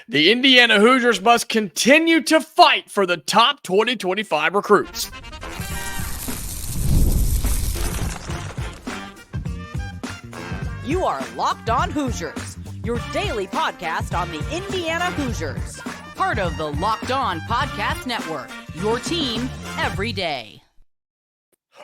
The Indiana Hoosiers must continue to fight for the top 2025 recruits. You are Locked On Hoosiers, your daily podcast on the Indiana Hoosiers. Part of the Locked On Podcast Network, your team every day.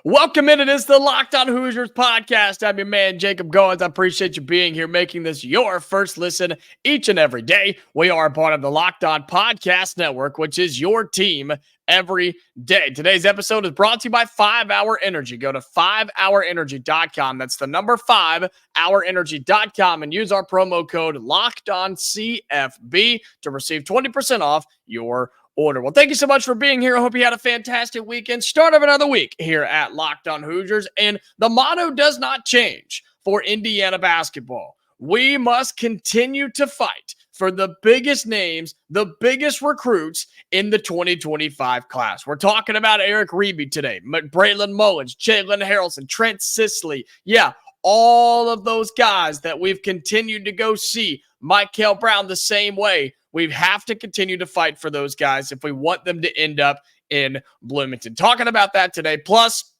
Welcome in. It is the Locked On Hoosiers podcast. I'm your man, Jacob Goins. I appreciate you being here, making this your first listen each and every day. We are part of the Locked On Podcast Network, which is your team every day. Today's episode is brought to you by 5 Hour Energy. Go to 5hourenergy.com. That's the number 5hourenergy.com and use our promo code LOCKEDONCFB to receive 20% off your order. Well, thank you so much for being here. I hope you had a fantastic weekend. Start of another week here at Locked On Hoosiers, and the motto does not change for Indiana basketball. We must continue to fight for the biggest names, the biggest recruits in the 2025 class. We're talking about Eric Reibe today, Braylon Mullins, Jalen Haralson, Trent Sisley. Yeah, all of those guys that we've continued to go see. Michael Brown the same way. We have to continue to fight for those guys if we want them to end up in Bloomington. Talking about that today. Plus,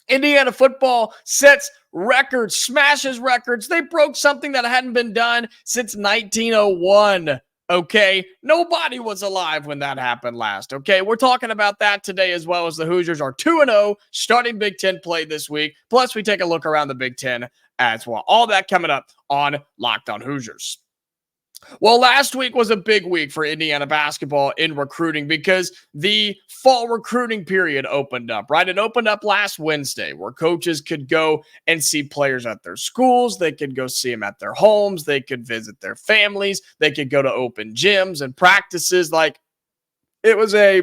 Indiana football sets records, smashes records. They broke something that hadn't been done since 1901. Okay, nobody was alive when that happened last. Okay, we're talking about that today, as well as the Hoosiers are 2-0 starting Big Ten play this week. Plus, we take a look around the Big Ten as well. All that coming up on Locked On Hoosiers. Well, last week was a big week for Indiana basketball in recruiting because the fall recruiting period opened up, right? It opened up last Wednesday where coaches could go and see players at their schools. They could go see them at their homes. They could visit their families. They could go to open gyms and practices. Like, it was a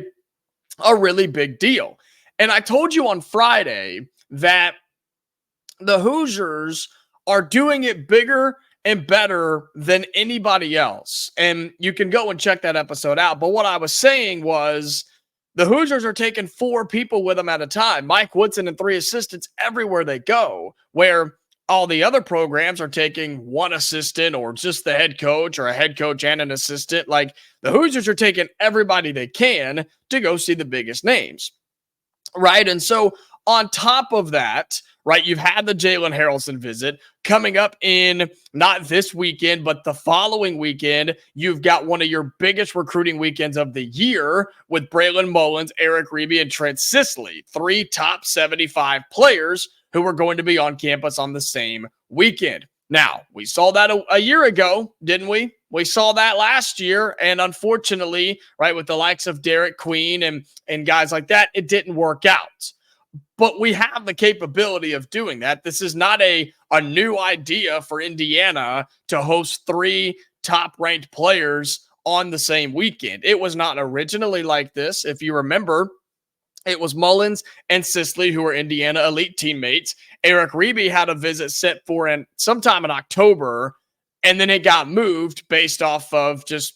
really big deal. And I told you on Friday that the Hoosiers are doing it bigger and better than anybody else. And you can go and check that episode out. But what I was saying was the Hoosiers are taking 4 people with them at a time. Mike Woodson and 3 assistants everywhere they go, where all the other programs are taking 1 assistant or just the head coach or a head coach and an assistant. Like, the Hoosiers are taking everybody they can to go see the biggest names, right? And so on top of that, right, you've had the Jalen Haralson visit coming up in not this weekend, but the following weekend. You've got one of your biggest recruiting weekends of the year with Braylon Mullins, Eric Reibe, and Trent Sisley, 3 top 75 players who are going to be on campus on the same weekend. Now, we saw that a year ago, didn't we? We saw that last year, and unfortunately, right, with the likes of Derek Queen and guys like that, it didn't work out. But we have the capability of doing that. This is not a new idea for Indiana to host 3 top-ranked players on the same weekend. It was not originally like this. If you remember, it was Mullins and Sisley who were Indiana elite teammates. Eric Reibe had a visit set for sometime in October, and then it got moved based off of just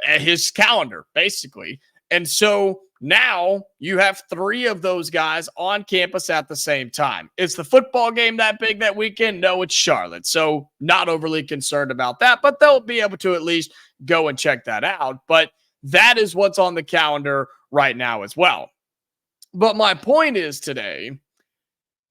his calendar, basically. And so now you have 3 of those guys on campus at the same time. Is the football game that big that weekend? No, it's Charlotte. So not overly concerned about that, but they'll be able to at least go and check that out. But that is what's on the calendar right now as well. But my point is today,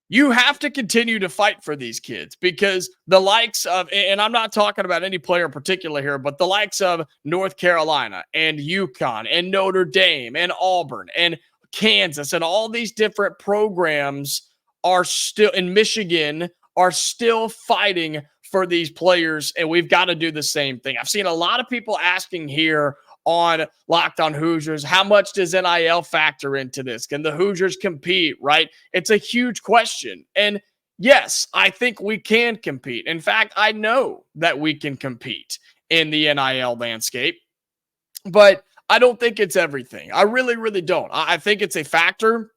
you have to continue to fight for these kids because the likes of, and I'm not talking about any player in particular here, but the likes of North Carolina and UConn and Notre Dame and Auburn and Kansas and all these different programs are still in Michigan, are still fighting for these players. And we've got to do the same thing. I've seen a lot of people asking here on Locked On Hoosiers, how much does NIL factor into this? Can the Hoosiers compete, right? It's a huge question. And yes, I think we can compete. In fact, I know that we can compete in the NIL landscape, but I don't think it's everything. I really, really don't. I think it's a factor,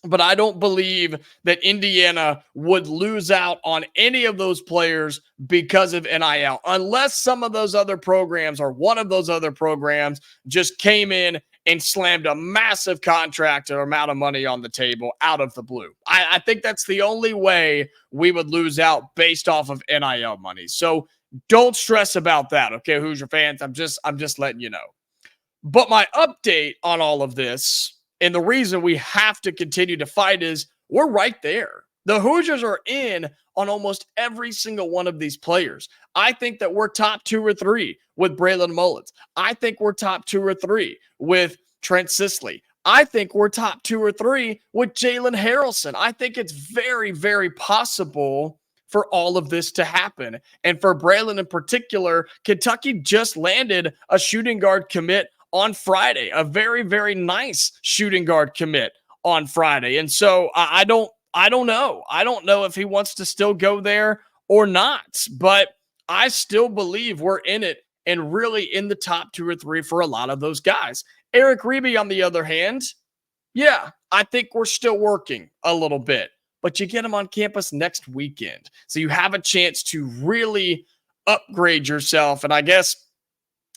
but I don't believe that Indiana would lose out on any of those players because of NIL, unless some of those other programs or one of those other programs just came in and slammed a massive contract or amount of money on the table out of the blue. I think that's the only way we would lose out based off of NIL money. So don't stress about that, okay, Hoosier fans? I'm just letting you know. But my update on all of this, and the reason we have to continue to fight, is we're right there. The Hoosiers are in on almost every single one of these players. I think that we're top 2 or 3 with Braylon Mullins. I think we're top 2 or 3 with Trent Sisley. I think we're top 2 or 3 with Jalen Haralson. I think it's very, very possible for all of this to happen. And for Braylon in particular, Kentucky just landed a shooting guard commit on Friday, a very, very nice shooting guard commit on Friday. And so I don't know. I don't know if he wants to still go there or not, but I still believe we're in it and really in the top 2 or 3 for a lot of those guys. Eric Reibe, on the other hand, yeah, I think we're still working a little bit, but you get him on campus next weekend. So you have a chance to really upgrade yourself and I guess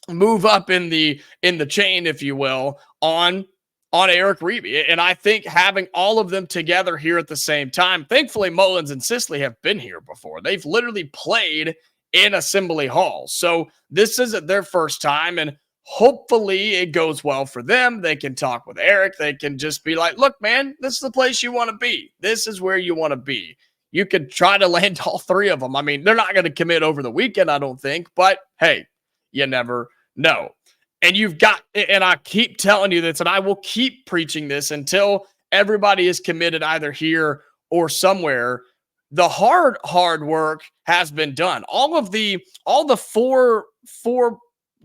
move up in the chain, if you will, on Eric Reibe. And I think having all of them together here at the same time, thankfully Mullins and Sisley have been here before. They've literally played in Assembly Hall. So this isn't their first time, and hopefully it goes well for them. They can talk with Eric. They can just be like, look, man, this is the place you want to be. This is where you want to be. You could try to land all 3 of them. I mean, they're not going to commit over the weekend, I don't think, but hey, you never know. And you've got, and I keep telling you this, and I will keep preaching this until everybody is committed either here or somewhere. The hard work has been done. All the four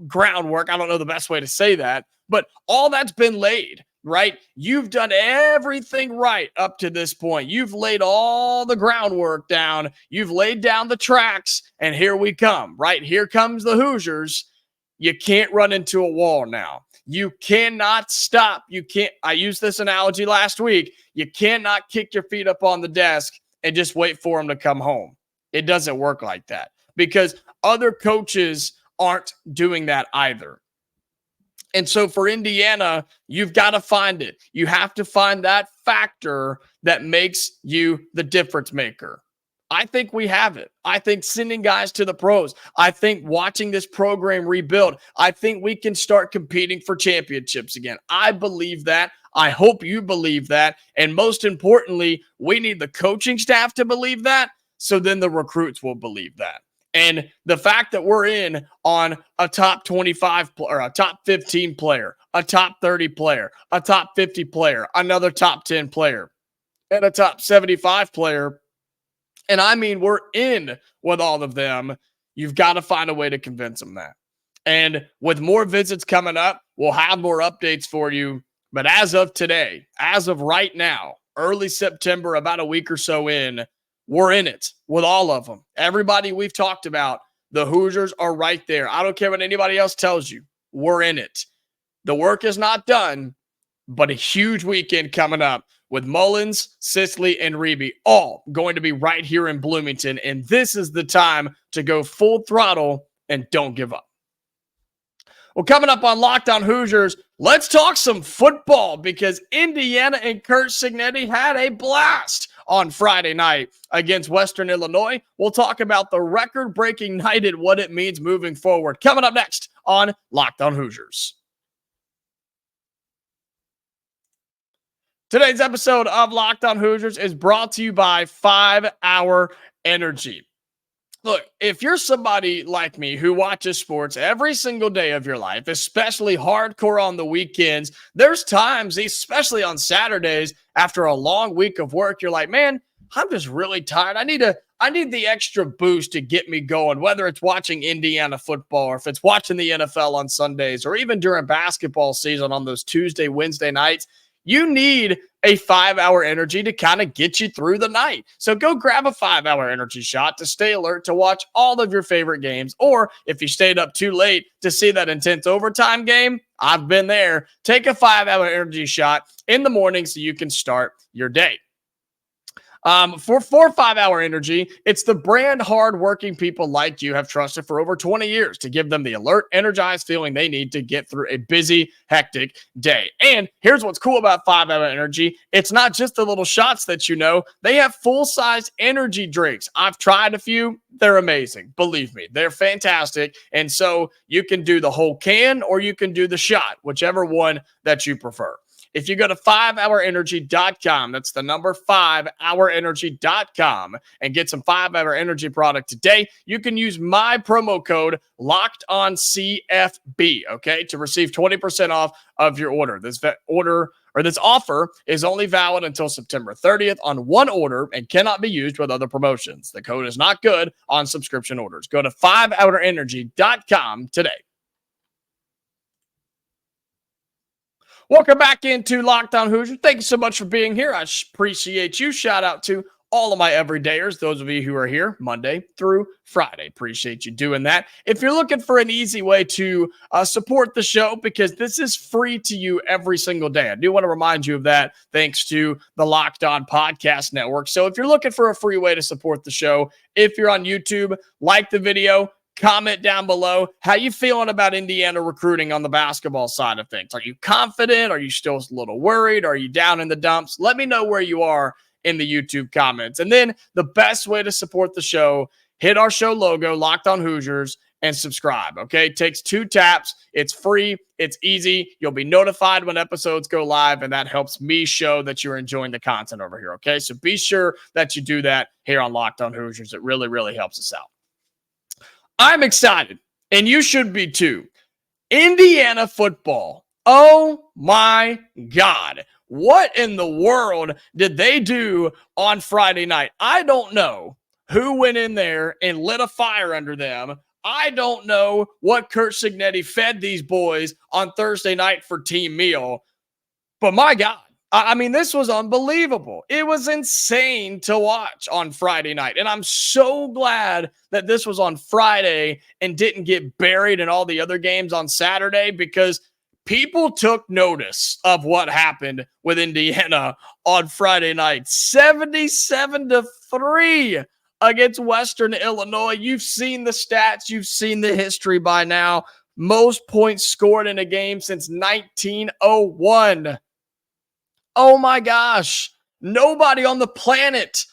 groundwork, I don't know the best way to say that, but all that's been laid, right? You've done everything right up to this point. You've laid all the groundwork down. You've laid down the tracks, and here we come, right? Here comes the Hoosiers. You can't run into a wall now. You cannot stop. You can't. I used this analogy last week. You cannot kick your feet up on the desk and just wait for them to come home. It doesn't work like that because other coaches aren't doing that either. And so for Indiana, you've got to find it. You have to find that factor that makes you the difference maker. I think we have it. I think sending guys to the pros. I think watching this program rebuild. I think we can start competing for championships again. I believe that. I hope you believe that. And most importantly, we need the coaching staff to believe that. So then the recruits will believe that. And the fact that we're in on a top 25 or a top 15 player, a top 30 player, a top 50 player, another top 10 player, and a top 75 player, and I mean we're in with all of them, you've got to find a way to convince them that. And with more visits coming up, we'll have more updates for you. But as of today, as of right now, early September, about a week or so in, we're in it with all of them. Everybody we've talked about, the Hoosiers are right there. I don't care what anybody else tells you. We're in it. The work is not done, but a huge weekend coming up with Mullins, Sisley, and Reibe all going to be right here in Bloomington. And this is the time to go full throttle and don't give up. Well, coming up on Locked On Hoosiers, let's talk some football because Indiana and Curt Cignetti had a blast on Friday night against Western Illinois. We'll talk about the record-breaking night and what it means moving forward. Coming up next on Locked On Hoosiers. Today's episode of Locked On Hoosiers is brought to you by 5 Hour Energy. Look, if you're somebody like me who watches sports every single day of your life, especially hardcore on the weekends, there's times, especially on Saturdays, after a long week of work, you're like, man, I'm just really tired. I need the extra boost to get me going, whether it's watching Indiana football or if it's watching the NFL on Sundays or even during basketball season on those Tuesday, Wednesday nights. You need a 5 Hour Energy to kind of get you through the night. So go grab a 5 Hour Energy shot to stay alert to watch all of your favorite games. Or if you stayed up too late to see that intense overtime game, I've been there. Take a 5 Hour Energy shot in the morning so you can start your day. For 5 Hour Energy, it's the brand hardworking people like you have trusted for over 20 years to give them the alert, energized feeling they need to get through a busy, hectic day. And here's what's cool about 5 Hour Energy. It's not just the little shots that you know. They have full-size energy drinks. I've tried a few. They're amazing. Believe me, they're fantastic. And so you can do the whole can or you can do the shot, whichever one that you prefer. If you go to 5hourenergy.com, that's the number 5hourenergy.com, and get some 5-Hour Energy product today, you can use my promo code LOCKEDONCFB, okay, to receive 20% off of your order. This offer is only valid until September 30th on one order and cannot be used with other promotions. The code is not good on subscription orders. Go to 5hourenergy.com today. Welcome back into Locked On Hoosiers. Thank you so much for being here. I appreciate you. Shout out to all of my everydayers, those of you who are here Monday through Friday. Appreciate you doing that. If you're looking for an easy way to support the show, because this is free to you every single day, I do want to remind you of that thanks to the Locked On Podcast Network. So if you're looking for a free way to support the show, if you're on YouTube, like the video, comment down below. How you feeling about Indiana recruiting on the basketball side of things? Are you confident? Are you still a little worried? Are you down in the dumps? Let me know where you are in the YouTube comments. And then the best way to support the show, hit our show logo, Locked On Hoosiers, and subscribe, okay? It takes 2 taps. It's free. It's easy. You'll be notified when episodes go live, and that helps me show that you're enjoying the content over here, okay? So be sure that you do that here on Locked On Hoosiers. It really, really helps us out. I'm excited, and you should be too. Indiana football. Oh my God. What in the world did they do on Friday night? I don't know who went in there and lit a fire under them. I don't know what Curt Cignetti fed these boys on Thursday night for team meal. But my God. I mean, this was unbelievable. It was insane to watch on Friday night. And I'm so glad that this was on Friday and didn't get buried in all the other games on Saturday, because people took notice of what happened with Indiana on Friday night. 77-3 against Western Illinois. You've seen the stats. You've seen the history by now. Most points scored in a game since 1901. Oh my gosh. Nobody on the planet,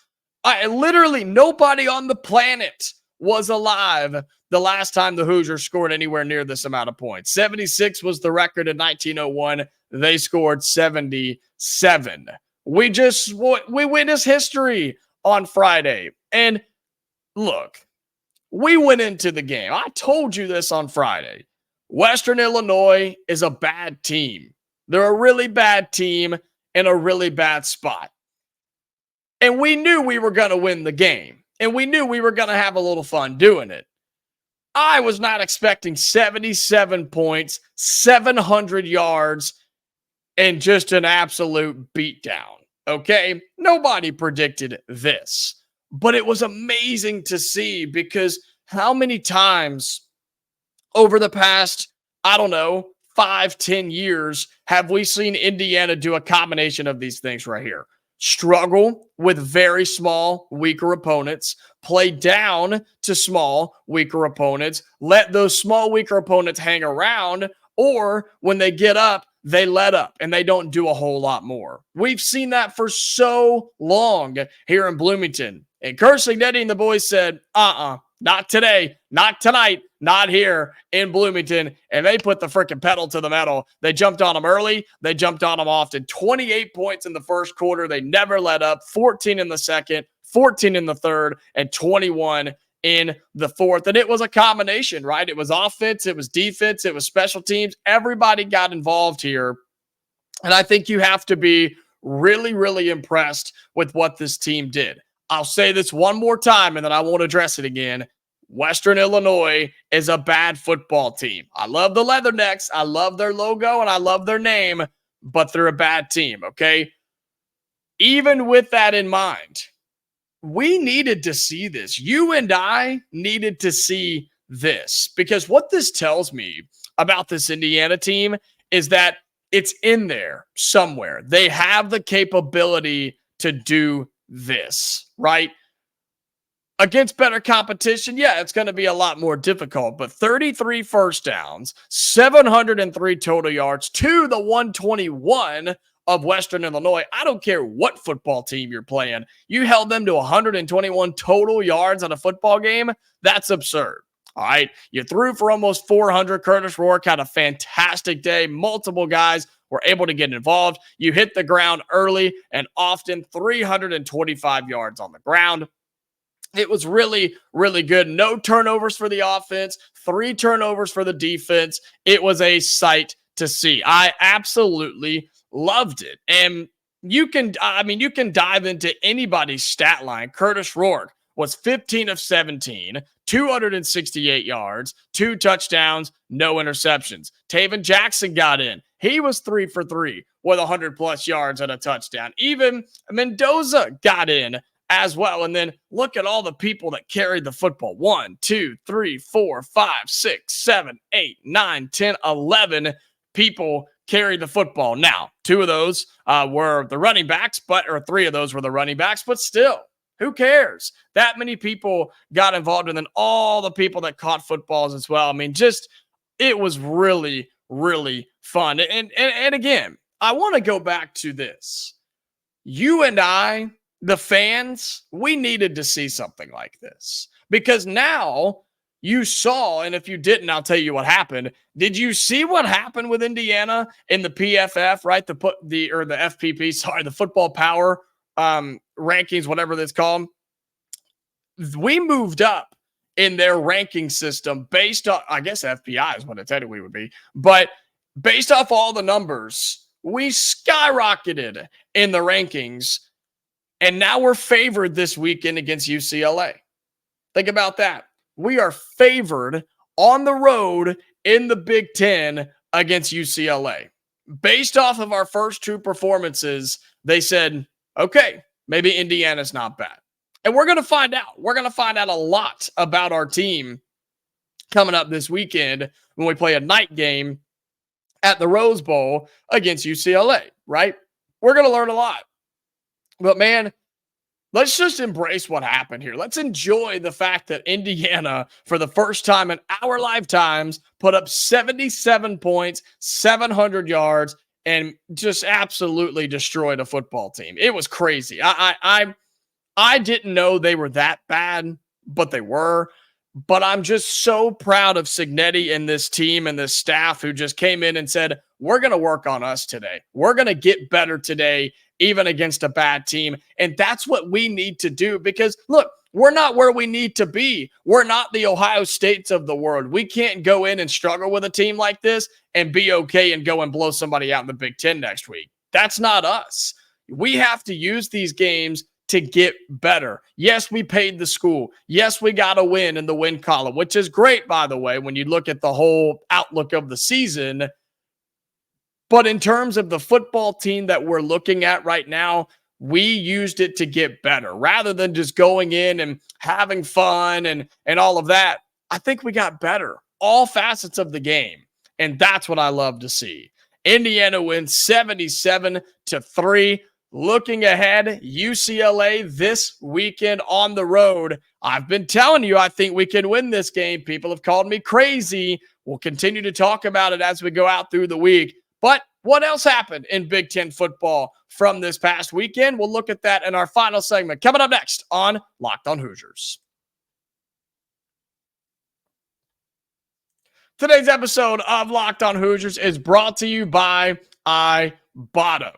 literally nobody on the planet was alive the last time the Hoosiers scored anywhere near this amount of points. 76 was the record in 1901. They scored 77. We witnessed history on Friday. And look, we went into the game. I told you this on Friday. Western Illinois is a bad team. They're a really bad team in a really bad spot. And we knew we were going to win the game. And we knew we were going to have a little fun doing it. I was not expecting 77 points, 700 yards, and just an absolute beatdown. Okay? Nobody predicted this. But it was amazing to see, because how many times over the past, 5-10 years have we seen Indiana do a combination of these things right here? Struggle with very small, weaker opponents, play down to small, weaker opponents, let those small, weaker opponents hang around, or when they get up, they let up and they don't do a whole lot more. We've seen that for so long here in Bloomington. And Curt Cignetti and the boys said, not today, not tonight, not here in Bloomington. And they put the freaking pedal to the metal. They jumped on them early. They jumped on them often. 28 points in the first quarter. They never let up. 14 in the second, 14 in the third, and 21 in the fourth. And it was a combination, right? It was offense, it was defense, it was special teams. Everybody got involved here. And I think you have to be really, really impressed with what this team did. I'll say this one more time and then I won't address it again. Western Illinois is a bad football team. I love the Leathernecks. I love their logo and I love their name, but they're a bad team, okay? Even with that in mind, we needed to see this. You and I needed to see this, because what this tells me about this Indiana team is that it's in there somewhere. They have the capability to do this, right? Against better competition, yeah, it's going to be a lot more difficult, but 33 first downs, 703 total yards to the 121 of Western Illinois. I don't care what football team you're playing. You held them to 121 total yards on a football game. That's absurd. All right. You threw for almost 400. Curtis Rourke had a fantastic day. Multiple guys were able to get involved. You hit the ground early and often, 325 yards on the ground. It was really, really good. No turnovers for the offense, 3 turnovers for the defense. It was a sight to see. I absolutely loved it. And you can dive into anybody's stat line. Curtis Rourke was 15 of 17, 268 yards, 2 touchdowns, no interceptions. Taven Jackson got in. He was 3 for 3 with 100-plus yards and a touchdown. Even Mendoza got in as well. And then look at all the people that carried the football. 1, 2, 3, 4, 5, 6, 7, 8, 9, 10, 11 people carried the football. Now, 2 of those were the running backs, or 3 of those were the running backs, but still, who cares? That many people got involved, and then all the people that caught footballs as well. I mean, it was really, really fun. And again, I want to go back to this. You and I, the fans, we needed to see something like this, because now you saw, and if you didn't, I'll tell you what happened. Did you see what happened with Indiana in the PFF, right? The FPP, sorry, the football power rankings, whatever that's called. We moved up in their ranking system based on, I guess FPI is what it said we would be, but based off all the numbers, we skyrocketed in the rankings. And now we're favored this weekend against UCLA. Think about that. We are favored on the road in the Big Ten against UCLA. Based off of our first 2 performances, they said, okay, maybe Indiana's not bad. And we're going to find out. We're going to find out a lot about our team coming up this weekend when we play a night game at the Rose Bowl against UCLA, right? We're going to learn a lot. But man, let's just embrace what happened here. Let's enjoy the fact that Indiana, for the first time in our lifetimes, put up 77 points, 700 yards, and just absolutely destroyed a football team. It was crazy. I didn't know they were that bad, but they were. But I'm just so proud of Cignetti and this team and this staff who just came in and said, we're going to work on us today. We're going to get better today, even against a bad team. And that's what we need to do, because look, we're not where we need to be. We're not the Ohio States of the world. We can't go in and struggle with a team like this and be okay and go and blow somebody out in the Big Ten next week. That's not us. We have to use these games to get better. Yes, we paid the school. Yes, we got a win in the win column, which is great, by the way, when you look at the whole outlook of the season. But in terms of the football team that we're looking at right now, we used it to get better rather than just going in and having fun and all of that. I think we got better, all facets of the game. And that's what I love to see. Indiana wins 77-3. Looking ahead, UCLA this weekend on the road. I've been telling you, I think we can win this game. People have called me crazy. We'll continue to talk about it as we go out through the week. But what else happened in Big Ten football from this past weekend? We'll look at that in our final segment coming up next on Locked on Hoosiers. Today's episode of Locked on Hoosiers is brought to you by Ibotta.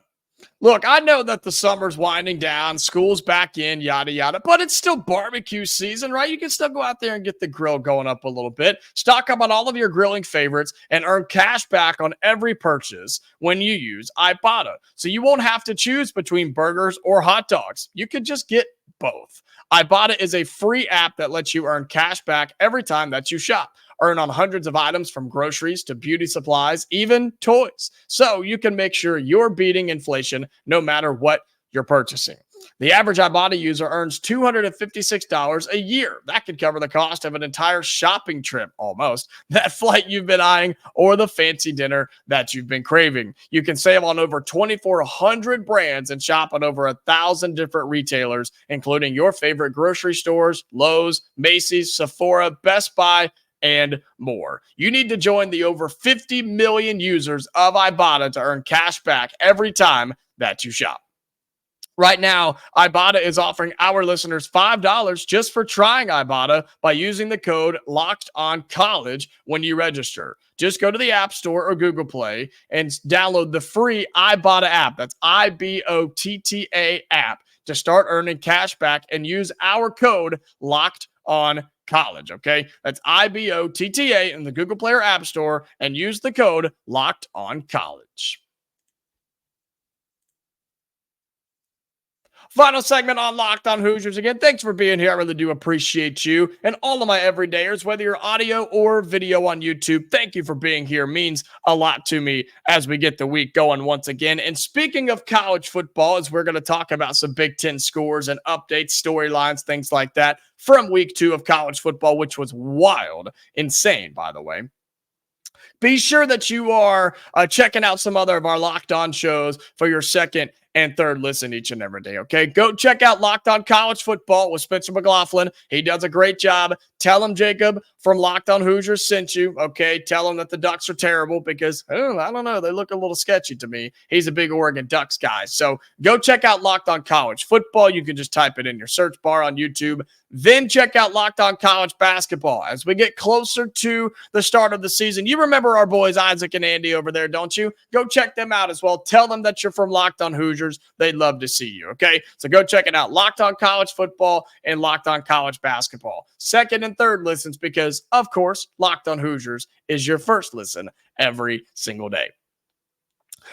Look, I know that the summer's winding down, school's back in, yada, yada, but it's still barbecue season, right? You can still go out there and get the grill going up a little bit. Stock up on all of your grilling favorites and earn cash back on every purchase when you use Ibotta. So you won't have to choose between burgers or hot dogs. You could just get both. Ibotta is a free app that lets you earn cash back every time that you shop. Earn on hundreds of items from groceries to beauty supplies, even toys. So you can make sure you're beating inflation no matter what you're purchasing. The average Ibotta user earns $256 a year. That could cover the cost of an entire shopping trip, almost, that flight you've been eyeing, or the fancy dinner that you've been craving. You can save on over 2,400 brands and shop at over 1,000 different retailers, including your favorite grocery stores, Lowe's, Macy's, Sephora, Best Buy, and more. You need to join the over 50 million users of Ibotta to earn cash back every time that you shop. Right now, Ibotta is offering our listeners $5 just for trying Ibotta by using the code LOCKEDONCollege when you register. Just go to the App Store or Google Play and download the free Ibotta app. That's IBOTTA app to start earning cash back and use our code LOCKEDONCollege. Okay, that's IBOTTA in the Google Play or App Store and use the code LOCKEDONCollege. Final segment on Locked On Hoosiers. Again, thanks for being here. I really do appreciate you and all of my everydayers, whether you're audio or video on YouTube. Thank you for being here. It means a lot to me as we get the week going once again. And speaking of college football, as we're going to talk about some Big Ten scores and updates, storylines, things like that from week 2 of college football, which was wild, insane, by the way. Be sure that you are checking out some other of our Locked On shows for your second and third listen each and every day, okay? Go check out Locked On College Football with Spencer McLaughlin. He does a great job. Tell him Jacob from Locked On Hoosiers sent you, okay? Tell him that the Ducks are terrible because, I don't know, they look a little sketchy to me. He's a big Oregon Ducks guy. So go check out Locked On College Football. You can just type it in your search bar on YouTube. Then check out Locked On College Basketball. As we get closer to the start of the season, you remember our boys Isaac and Andy over there, don't you? Go check them out as well. Tell them that you're from Locked On Hoosiers. They'd love to see you, okay? So go check it out. Locked On College Football and Locked On College Basketball. Second and third listens because, of course, Locked On Hoosiers is your first listen every single day.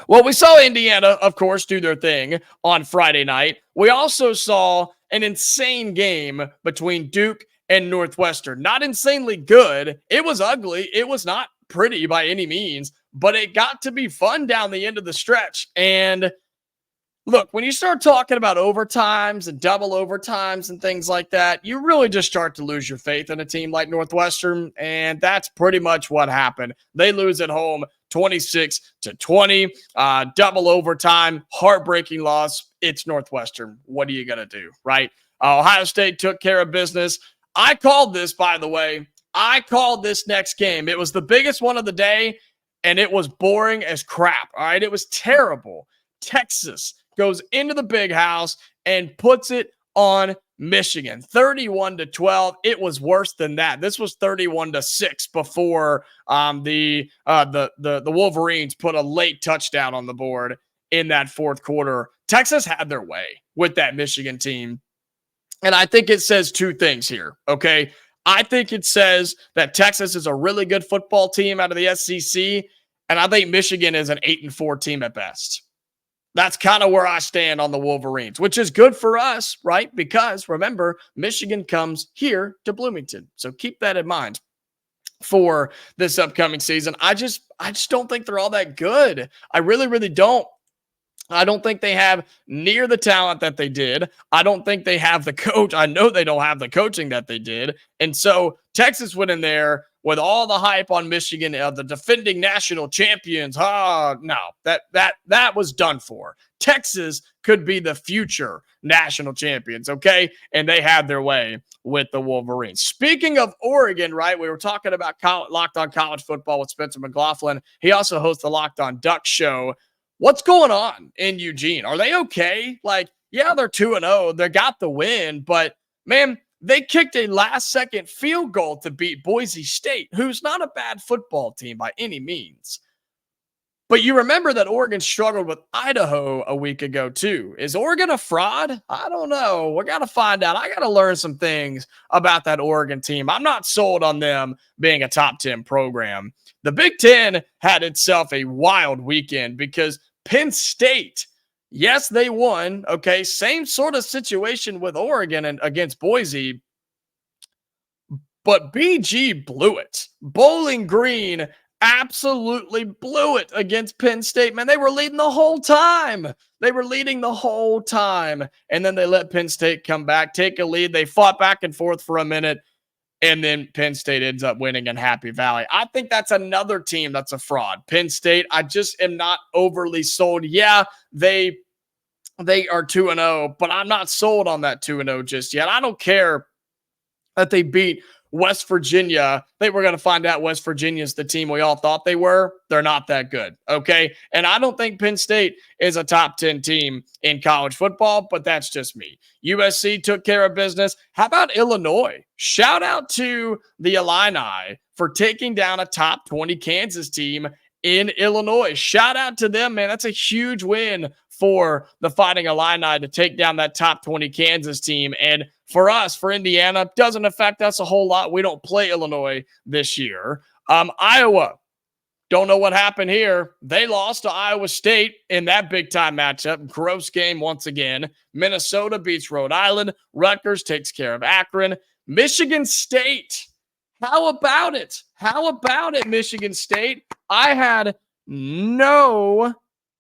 Well, we saw Indiana, of course, do their thing on Friday night. We also saw an insane game between Duke and Northwestern. Not insanely good. It was ugly. It was not pretty by any means, but it got to be fun down the end of the stretch. And look, when you start talking about overtimes and double overtimes and things like that, you really just start to lose your faith in a team like Northwestern, and that's pretty much what happened. They lose at home 26-20, double overtime, heartbreaking loss. It's Northwestern. What are you going to do, right? Ohio State took care of business. I called this, by the way. I called this next game. It was the biggest one of the day, and it was boring as crap, all right? It was terrible. Texas goes into the big house and puts it on Michigan, 31-12. It was worse than that. This was 31-6 before the Wolverines put a late touchdown on the board in that fourth quarter. Texas had their way with that Michigan team. And I think it says two things here, okay? I think it says that Texas is a really good football team out of the SEC, and I think Michigan is an 8-4 team at best. That's kind of where I stand on the Wolverines, which is good for us, right? Because remember, Michigan comes here to Bloomington. So keep that in mind for this upcoming season. I just don't think they're all that good. I really, really don't. I don't think they have near the talent that they did. I don't think they have the coach. I know they don't have the coaching that they did. And so Texas went in there with all the hype on Michigan, the defending national champions. No, that was done for. Texas could be the future national champions, okay? And they had their way with the Wolverines. Speaking of Oregon, right, we were talking about Locked On College Football with Spencer McLaughlin. He also hosts the Locked On Ducks show. What's going on in Eugene? Are they okay? Like, yeah, they're 2-0. They got the win, but, man, they kicked a last-second field goal to beat Boise State, who's not a bad football team by any means. But you remember that Oregon struggled with Idaho a week ago, too. Is Oregon a fraud? I don't know. We got to find out. I got to learn some things about that Oregon team. I'm not sold on them being a top 10 program. The Big Ten had itself a wild weekend because Penn State, yes, they won. Okay, same sort of situation with Oregon and against Boise, but BG blew it. Bowling Green absolutely blew it against Penn State. Man, they were leading the whole time. They were leading the whole time. And then they let Penn State come back, take a lead. They fought back and forth for a minute. And then Penn State ends up winning in Happy Valley. I think that's another team that's a fraud. Penn State, I just am not overly sold. Yeah, they are 2-0, but I'm not sold on that 2-0 just yet. I don't care that they beat West Virginia. They were going to find out West Virginia's the team we all thought they were. They're not that good, okay? And I don't think Penn State is a top 10 team in college football, but that's just me. USC took care of business. How about Illinois? Shout out to the Illini for taking down a top 20 Kansas team in Illinois. Shout out to them, man. That's a huge win for the Fighting Illini to take down that top 20 Kansas team. And for us, for Indiana, doesn't affect us a whole lot. We don't play Illinois this year. Iowa, don't know what happened here. They lost to Iowa State in that big-time matchup. Gross game once again. Minnesota beats Rhode Island. Rutgers takes care of Akron. Michigan State, how about it? How about it, Michigan State? I had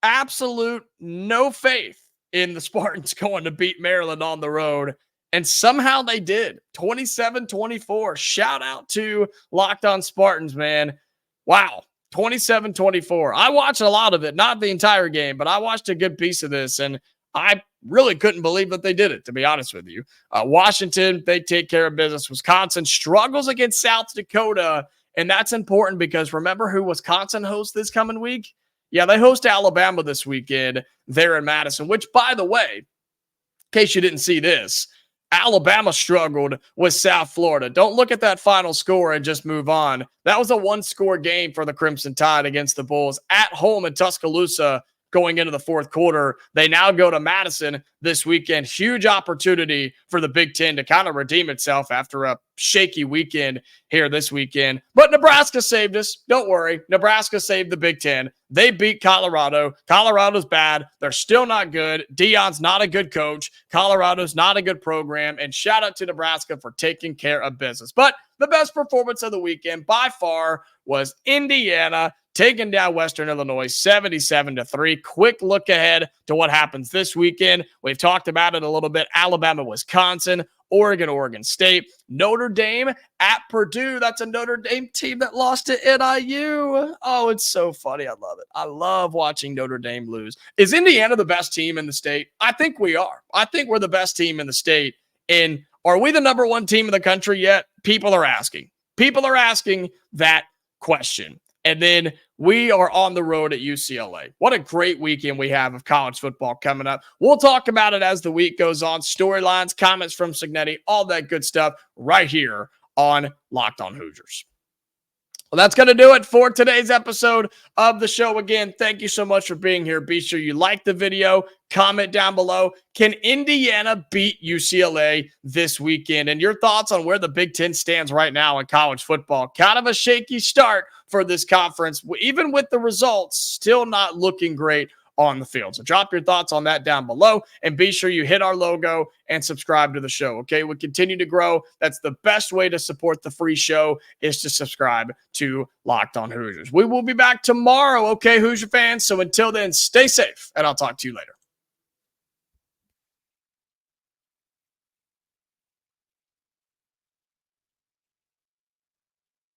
absolute no faith in the Spartans going to beat Maryland on the road. And somehow they did. 27-24. Shout out to Locked On Spartans, man. Wow. 27-24. I watched a lot of it, not the entire game, but I watched a good piece of this, and I really couldn't believe that they did it, to be honest with you. Washington, they take care of business. Wisconsin struggles against South Dakota, and that's important because remember who Wisconsin hosts this coming week? Yeah, they host Alabama this weekend there in Madison, which, by the way, in case you didn't see this, Alabama struggled with South Florida. Don't look at that final score and just move on. That was a one-score game for the Crimson Tide against the Bulls at home in Tuscaloosa going into the fourth quarter. They now go to Madison this weekend. Huge opportunity for the Big Ten to kind of redeem itself after a shaky weekend here this weekend. But Nebraska saved us. Don't worry. Nebraska saved the Big Ten. They beat Colorado. Colorado's bad. They're still not good. Deion's not a good coach. Colorado's not a good program. And shout out to Nebraska for taking care of business. But the best performance of the weekend by far was Indiana taking down Western Illinois 77-3. Quick look ahead to what happens this weekend. We've talked about it a little bit. Alabama, Wisconsin, Oregon State, Notre Dame at Purdue. That's a Notre Dame team that lost to NIU. Oh, it's so funny. I love it. I love watching Notre Dame lose. Is Indiana the best team in the state? I think we are. I think we're the best team in the state. And are we the number one team in the country yet? People are asking. People are asking that question. And then we are on the road at UCLA. What a great weekend we have of college football coming up. We'll talk about it as the week goes on. Storylines, comments from Signetti, all that good stuff right here on Locked On Hoosiers. Well, that's going to do it for today's episode of the show. Again, thank you so much for being here. Be sure you like the video, comment down below. Can Indiana beat UCLA this weekend? And your thoughts on where the Big Ten stands right now in college football. Kind of a shaky start for this conference, even with the results still not looking great on the field. So drop your thoughts on that down below and be sure you hit our logo and subscribe to the show. Okay. We continue to grow. That's the best way to support the free show is to subscribe to Locked On Hoosiers. We will be back tomorrow. Okay, Hoosier fans. So until then, stay safe and I'll talk to you later.